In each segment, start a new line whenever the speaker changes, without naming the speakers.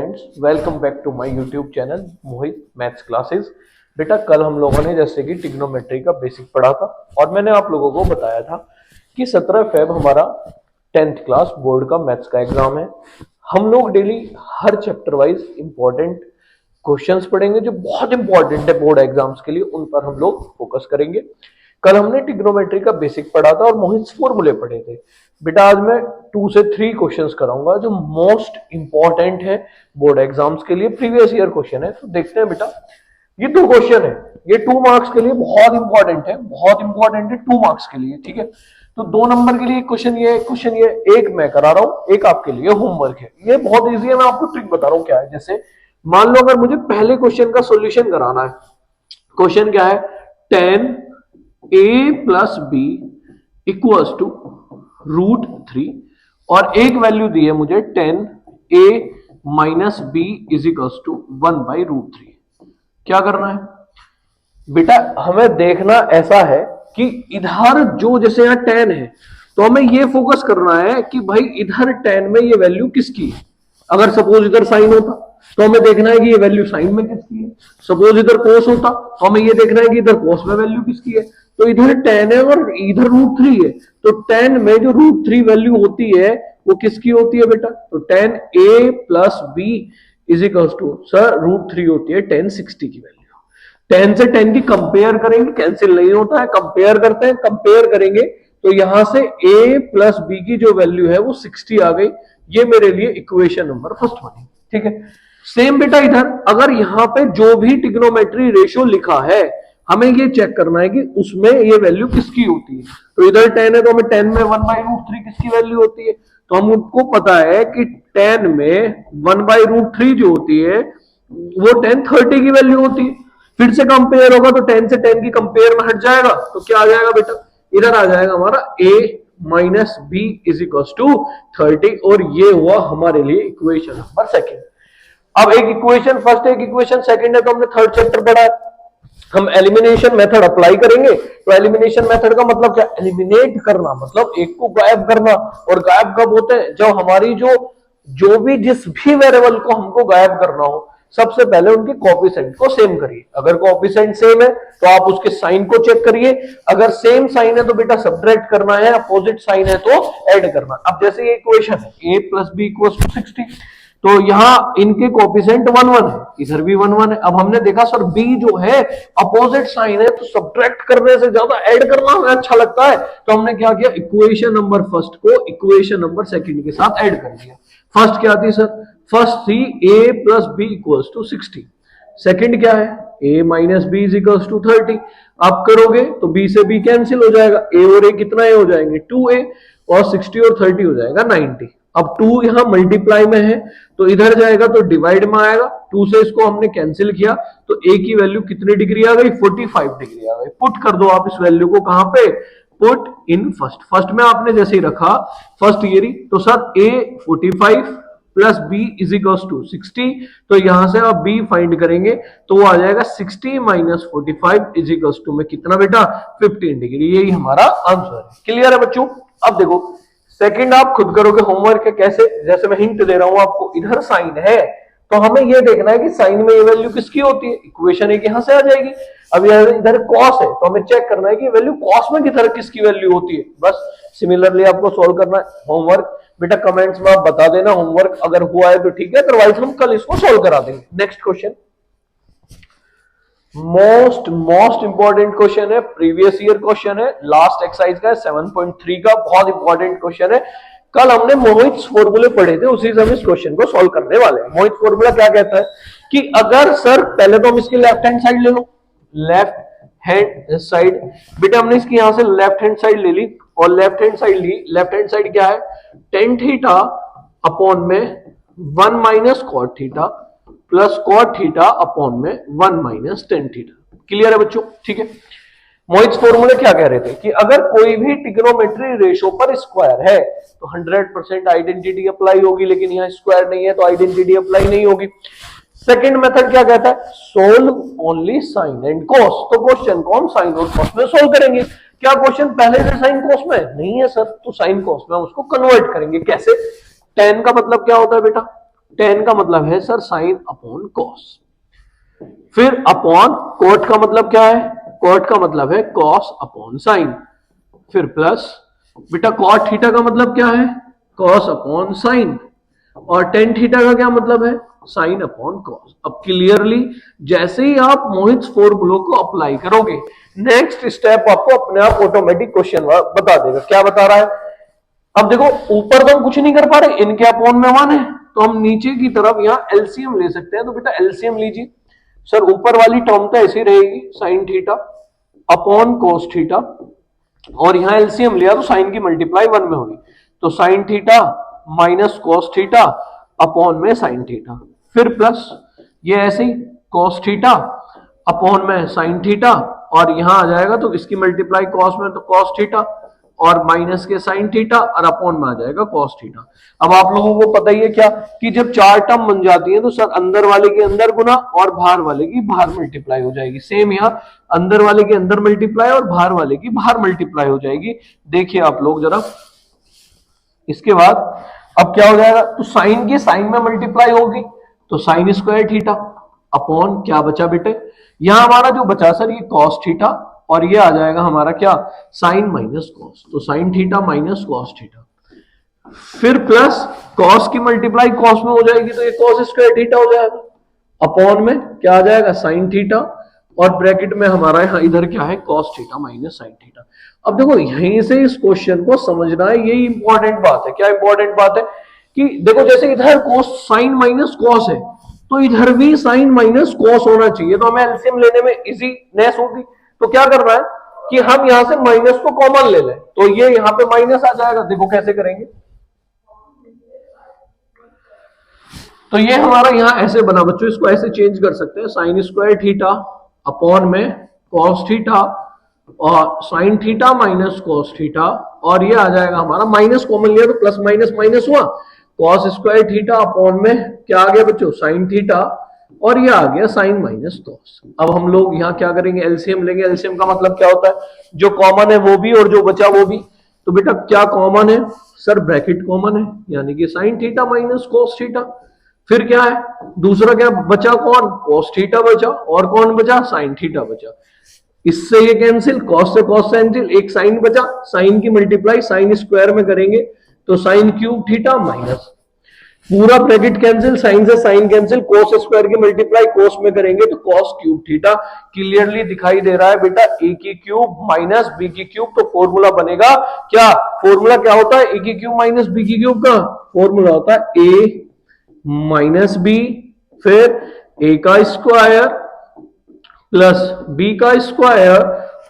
Friends, welcome back to my YouTube channel Mohit maths classes. बेटा कल हम लोगों ने जैसे कि ट्रिग्नोमेट्री का बेसिक पढ़ा था और मैंने आप लोगों को बताया था कि 17 फेब हमारा 10th क्लास बोर्ड का मैथ्स का एग्जाम है। हम लोग डेली हर चैप्टर वाइज इंपॉर्टेंट क्वेश्चंस पढ़ेंगे जो बहुत इंपॉर्टेंट है बोर्ड एग्जाम्स के लिए, उन पर हम लोग फोकस करेंगे। कल हमने ट्रिग्नोमेट्री का बेसिक पढ़ा था और मोहित फॉर्मूले पढ़े थे। बेटा आज मैं 2 से 3 क्वेश्चंस कराऊंगा जो मोस्ट इंपॉर्टेंट है बोर्ड एग्जाम्स के लिए, प्रीवियस ईयर क्वेश्चन है। तो देखते हैं बेटा, ये 2 क्वेश्चन है, ये 2 मार्क्स के लिए बहुत इंपॉर्टेंट है, बहुत इंपॉर्टेंट है 2 मार्क्स के लिए, ठीक है। तो 2 नंबर के लिए क्वेश्चन ये एक मैं करा रहा हूं, एक आपके लिए होमवर्क है। ये बहुत इजी है, मैं आपको ट्रिक बता रहा हूं क्या है। जैसे मान लो अगर मुझे पहले क्वेश्चन का सॉल्यूशन कराना है, क्वेश्चन क्या है, 10a plus b equals to √3 और एक वैल्यू दी है मुझे 10a minus b is equals to 1/√3। क्या करना है बेटा, हमें देखना ऐसा है कि इधर जो जैसे यहां 10 है तो हमें ये फोकस करना है कि भाई इधर 10 में ये वैल्यू किसकी है। अगर सपोज इधर साइन होता तो हमें देखना है कि ये वैल्यू साइन में किसकी है। सपोज इधर कोस होता तो हमें ये देखना है कि इधर कोस में वैल्यू किसकी है। तो इधर 10 है और इधर √3 है, तो 10 में जो √3 वैल्यू होती है वो किसकी होती है बेटा। तो 10a plus b is equals to sir √3 होती है 1060 की वैल्यू। 10 से 10 की कंपेयर करेंगे, कैंसिल नहीं होता है, कंपेयर करते हैं, कंपेयर करेंगे तो यहां से a प्लस बी की जो वैल्यू है वो 60 आ गई। ये मेरे लिए इक्वेशन नंबर फर्स्ट बनी, ठीक है। सेम बेटा इधर अगर यहां पे जो भी ट्रिग्नोमेट्री रेशियो लिखा है हमें ये चेक करना है कि उसमें ये वैल्यू किसकी होती है। तो इधर 10 है तो हमें 10 में 1/√3 किसकी वैल्यू होती है। तो हमको पता है कि 10 में 1/√3 जो होती है वो 1030 की वैल्यू होती है। फिर से कंपेयर होगा तो 10 से 10 की कंपेयर में हट जाएगा तो क्या आ जाएगा बेटा, इधर आ जाएगा हमारा a minus b is equal to 30 और ये हुआ हमारे लिए इक्वेशन नंबर सेकेंड। अब एक इक्वेशन फर्स्ट, एक इक्वेशन सेकंड है तो हमने थर्ड चैप्टर पढ़ा है। हम एलिमिनेशन मेथड अप्लाई करेंगे। तो एलिमिनेशन मेथड का मतलब क्या, एलिमिनेट करना मतलब एक को गायब करना। और गायब कब होते हैं, जब हमारी जो भी जिस भी वेरिएबल को हमको गायब करना हो सबसे पहले उनके कोएफिशिएंट को सेम करिए। अगर कोएफिशिएंट सेम है तो आप उसके साइन को चेक करिए, अगर सेम साइन है तो बेटा सब्ट्रैक्ट करना है, अपोजिट साइन है तो ऐड करना। अब जैसे ये इक्वेशन है a plus b equal to 60, तो यहां इनके कोएफिशिएंट 1 1 है, इधर भी 1 1 है। अब हमने देखा सर b जो है अपोजिट साइन है तो सब्ट्रैक्ट करने से ज्यादा ऐड करना हमें अच्छा लगता है, तो हमने क्या किया, इक्वेशन नंबर फर्स्ट को इक्वेशन नंबर सेकंड के साथ ऐड कर दिया। फर्स्ट क्या थी सर, फर्स्ट थी a plus b equals to 60, second क्या है a minus b is equals to 30। आप करोगे तो b से b कैंसिल हो जाएगा, a और a कितना a हो जाएंगे 2a और 60 और 30 हो जाएगा 90। अब 2 यहां मल्टीप्लाई में है तो इधर जाएगा तो डिवाइड में आएगा, 2 से इसको हमने कैंसिल किया तो a की वैल्यू कितनी डिग्री आ गई, 45 डिग्री आ गई। पुट कर दो आप इस वैल्यू को कहां पे, पुट इन फर्स्ट। फर्स्ट में आपने जैसे ही रखा फर्स्ट ईयरी तो sir a 45 plus b is equal to 60, तो यहां से आप b फाइंड करेंगे तो वो आ जाएगा 60 माइनस 45 इज इक्वल टू में कितना बेटा 15 डिग्री। यही हमारा आंसर है। क्लियर है बच्चों। अब देखो सेकंड आप खुद करोगे होमवर्क है, कैसे, जैसे मैं हिंट दे रहा हूं आपको, इधर साइन है तो हमें यह देखना है कि साइन में ये वैल्यू किसकी होती है, इक्वेशन एक यहां से आ जाएगी। अब इधर कॉस है तो हमें चेक करना है कि वैल्यू कॉस में किधर किसकी वैल्यू होती है। बस सिमिलरली आपको सॉल्व करना है। होमवर्क बेटा कमेंट्स में आप बता देना, होमवर्क अगर हुआ है तो ठीक है, अदरवाइज हम कल इसको सॉल्व करा देंगे। Next question most important question है, प्रीवियस ईयर क्वेश्चन है, लास्ट एक्सरसाइज का 7.3 का, बहुत इंपॉर्टेंट क्वेश्चन है। कल हमने मोहित फॉर्मूले पढ़े थे, उसी से हम इस क्वेश्चन को सॉल्व करने वाले हैं। मोहित फॉर्मूला क्या कहता है कि अगर सर पहले तो हम इसकी लेफ्ट हैंड साइड ले लो, लेफ्ट हैंड साइड बेटा हमने इसकी यहां से लेफ्ट हैंड साइड ले ली और लेफ्ट हैंड साइड ली। लेफ्ट हैंड साइड क्या है, टेन थीटा अपॉन में 1 minus cot theta plus cot theta upon में 1 माइनस टेन थीटा। क्लियर है बच्चों, ठीक है। मोहित फॉर्मूले क्या कह रहे थे कि अगर कोई भी ट्रिग्नोमेट्री रेशो पर स्क्वायर है तो 100% आइडेंटिटी अप्लाई होगी, लेकिन यहाँ स्क्वायर नहीं है तो आइडेंटिटी अप्लाई नहीं होगी। सेकंड मेथड क्या कहता है, solve only sine and cos. तो क्वेश्चन को हम साइन और कॉस में सोल्व करेंगे। क्या क्वेश्चन पहले से साइन कॉस में नहीं है सर, तो साइन कॉस में हम उसको कन्वर्ट करेंगे। कैसे, tan का मतलब क्या होता है बेटा, टेन का मतलब है सर साइन अपॉन कॉस, फिर अपॉन कोट का मतलब क्या है, कोट का मतलब है कॉस अपॉन साइन, फिर प्लस बेटा कॉट थीटा का मतलब क्या है, कॉस अपॉन साइन, और टेन थीटा का क्या मतलब है, साइन अपॉन कॉस। अब क्लियरली जैसे ही आप मोहित फॉर्मूलों को अप्लाई करोगे, नेक्स्ट स्टेप आपको अपने आप ऑटोमेटिक क्वेश्चन बता देगा। क्या बता रहा है, अब देखो ऊपर तो हम कुछ नहीं कर पा रहे, इनके अपॉन में 1 है, तो हम नीचे की तरफ यहाँ एलसीएम ले सकते हैं। तो बेटा एलसीएम लीजिए सर, ऊपर वाली टर्म तो ऐसी रहेगी sine theta upon cos theta, और यहां एलसीएम लिया तो साइन की मल्टीप्लाई 1 में होगी, तो sine theta minus cos theta upon में साइन थीटा, फिर प्लस ये ऐसे ही कॉस थीटा अपॉन में साइन थीटा, और यहां आ जाएगा तो इसकी मल्टीप्लाई कॉस में तो कॉस थीटा, और माइनस के साइन थीटा, और अपॉन में आ जाएगा कॉस थीटा। अब आप लोगों को पता ही है क्या कि जब चार टर्म बन जाती है तो सर अंदर वाले के अंदर गुना और बाहर वाले की बाहर मल्टीप्लाई हो जाएगी। सेम यहाँ अंदर वाले के अंदर मल्टीप्लाई और बाहर वाले की बाहर मल्टीप्लाई हो जाएगी। देखिए आप लोग जरा, इसके बाद अब क्या हो जाएगा, तो साइन की साइन में मल्टीप्लाई होगी तो साइन स्क्वायर थीटा अपॉन क्या बचा बेटे, यहां हमारा जो बचा सर ये कॉस थीटा, और ये आ जाएगा हमारा क्या, साइन माइनस कॉस, तो sine theta minus cos theta, फिर प्लस कॉस की मल्टीप्लाई कॉस में हो जाएगी तो ये कॉस स्क्वायर थीटा हो जाएगा, अपॉन में क्या आ जाएगा साइन थीटा, और ब्रैकेट में हमारा यहाँ इधर क्या है cos theta minus sine theta. अब देखो यहीं से इस क्वेश्चन को समझना है, यही इंपॉर्टेंट बात है। क्या इंपॉर्टेंट बात है कि देखो जैसे इधर कॉस साइन माइनस कॉस है, तो इधर भी साइन माइनस कॉस होना चाहिए, तो हमें एलसीएम लेने में इजीनेस होगी। तो क्या करना है कि हम यहां से माइनस को कॉमन ले लें, तो ये यहां पे माइनस आ जाएगा। देखो कैसे करेंगे, तो ये हमारा यहां ऐसे बना बच्चों, इसको ऐसे चेंज कर सकते हैं, साइन स्क्वायर थीटा अपॉन में कॉस थीटा और sine theta minus cos theta, और ये आ जाएगा हमारा माइनस कॉमन लिया तो प्लस माइनस माइनस हुआ, कॉस स्क्वायर थीटा अपॉन में क्या आ गया बच्चों साइन थीटा, और ये आ गया साइन माइनस कॉस। अब हम लोग यहाँ क्या करेंगे, एलसीएम लेंगे। एलसीएम का मतलब क्या होता है, जो कॉमन है वो भी और जो बचा वो भी। तो बेटा क्या कॉमन है सर, ब्रैकेट कॉमन है, यानी कि sine theta minus cos theta, फिर क्या है दूसरा क्या बचा, कौन कॉस थीटा बचा, और कौन बचा साइन थीटा बचा। इससे ये कैंसिल, कॉस से कॉस कैंसिल, एक साइन बचा, साइन की मल्टीप्लाई साइन स्क्वायर में करेंगे तो साइन क्यूब थीटा माइनस, पूरा ब्रैकेट कैंसिल, साइन से साइन कैंसिल, कोस स्क्वायर की मल्टीप्लाई कोस में करेंगे तो कॉस क्यूब थीटा। क्लियरली दिखाई दे रहा है बेटा, ए की क्यूब माइनस बी की क्यूब, तो फॉर्मूला बनेगा क्या, फॉर्मूला क्या होता है, ए की क्यूब माइनस बी की क्यूब का फॉर्मूला होता है ए माइनस बी, फिर ए का स्क्वायर प्लस बी का स्क्वायर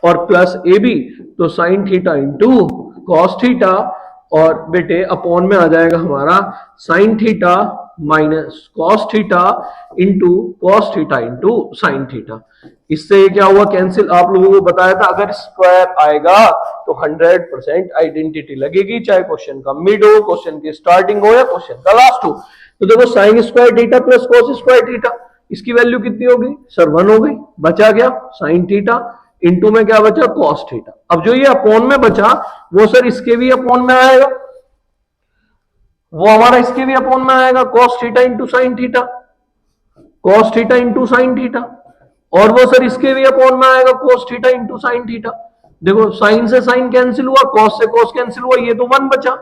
और प्लस ए बी, तो sine theta into cos theta, और बेटे अपॉन में आ जाएगा हमारा sine theta minus cos theta into cos theta into sine theta. इससे क्या हुआ कैंसिल, आप लोगों को बताया था अगर स्क्वायर आएगा तो 100% आइडेंटिटी लगेगी, चाहे क्वेश्चन का मिड हो, क्वेश्चन की स्टार्टिंग हो या क्वेश्चन का लास्ट हो। तो देखो sine square theta plus cos square theta, इसकी वैल्यू कितनी होगी सर 1 हो गई, बचा क्या साइन थीटा, इंटू में क्या बचा कॉस थीटा। अब जो ये अपॉन में बचा वो सर इसके भी अपॉन में आएगा, वो हमारा इसके भी अपॉन में आएगा, cos theta into sine theta, cos theta into sine theta, और वो सर इसके भी अपॉन में आएगा cos theta into sine theta. देखो साइन से साइन कैंसिल हुआ, कॉस से कॉस कैंसिल हुआ, ये तो 1 बचा,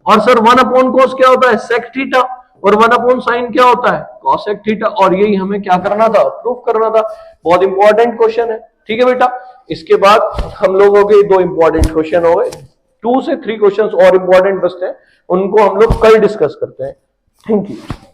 और सर 1 अपॉन कॉस क्या होता है सेक थीटा, और 1 अपॉन साइन क्या होता है कॉसेक थीटा, और यही हमें क्या करना था प्रूफ करना था। बहुत इंपॉर्टेंट क्वेश्चन है, ठीक है बेटा। इसके बाद हम लोगों के 2 इंपॉर्टेंट क्वेश्चन हो गए, 2 से 3 क्वेश्चन और इंपॉर्टेंट बचते हैं, उनको हम लोग कल डिस्कस करते हैं। Thank you.